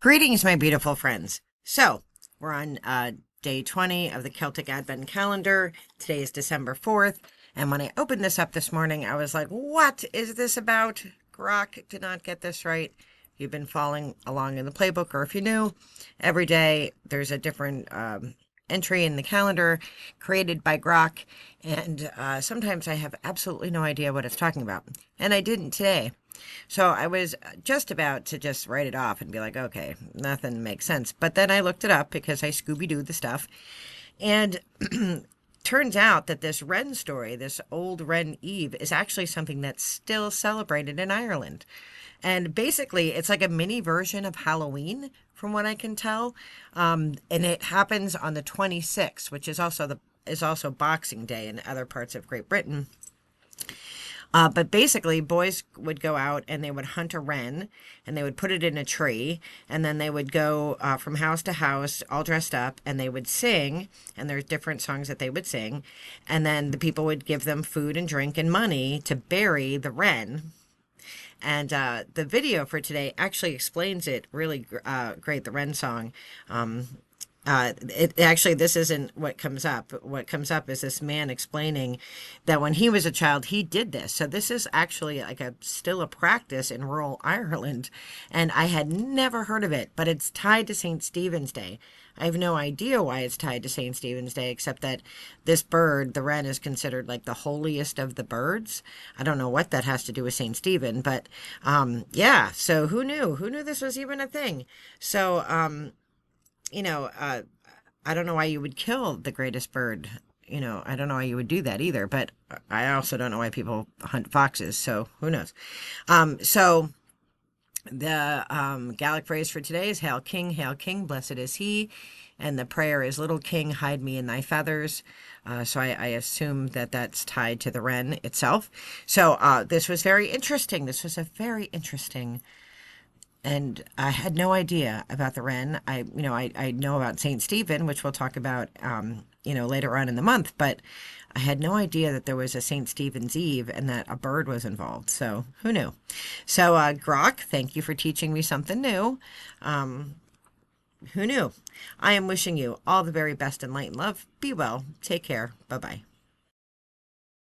Greetings, my beautiful friends. So, we're on day 20 of the Celtic Advent Calendar. Today is December 4th, and when I opened this up this morning, I was like, what is this about? Grock did not get this right. If you've been following along in the playbook, or if you're new, every day there's a different entry in the calendar created by Grock, and sometimes I have absolutely no idea what it's talking about. And I didn't today. So I was just about to just write it off and be like, okay, nothing makes sense. But then I looked it up because I Scooby-Doo the stuff. And turns out that this Wren story, this old Wren Eve, is actually something that's still celebrated in Ireland. And basically, it's like a mini version of Halloween, from what I can tell. And it happens on the 26th, which is also Boxing Day in other parts of Great Britain. But basically, boys would go out and they would hunt a wren and they would put it in a tree. And then they would go from house to house all dressed up and they would sing. And there's different songs that they would sing. And then the people would give them food and drink and money to bury the wren. And the video for today actually explains it really great, the wren song. This isn't what comes up. What comes up is this man explaining that when he was a child, he did this. So this is actually like still a practice in rural Ireland. And I had never heard of it, but it's tied to St. Stephen's Day. I have no idea why it's tied to St. Stephen's Day, except that this bird, the wren, is considered like the holiest of the birds. I don't know what that has to do with St. Stephen, but yeah, so who knew? Who knew this was even a thing? So, I don't know why you would kill the greatest bird. I don't know why you would do that either, but I also don't know why people hunt foxes, so who knows? So the Gaelic phrase for today is Hail, King, blessed is he. And the prayer is, Little King, hide me in thy feathers. So I assume that that's tied to the wren itself. So this was very interesting. This was a very interesting. And I had no idea about the wren. I know about St. Stephen, which we'll talk about, later on in the month, but I had no idea that there was a St. Stephen's Eve and that a bird was involved. So who knew? So, Grock, thank you for teaching me something new. Who knew? I am wishing you all the very best in light and love. Be well. Take care. Bye-bye.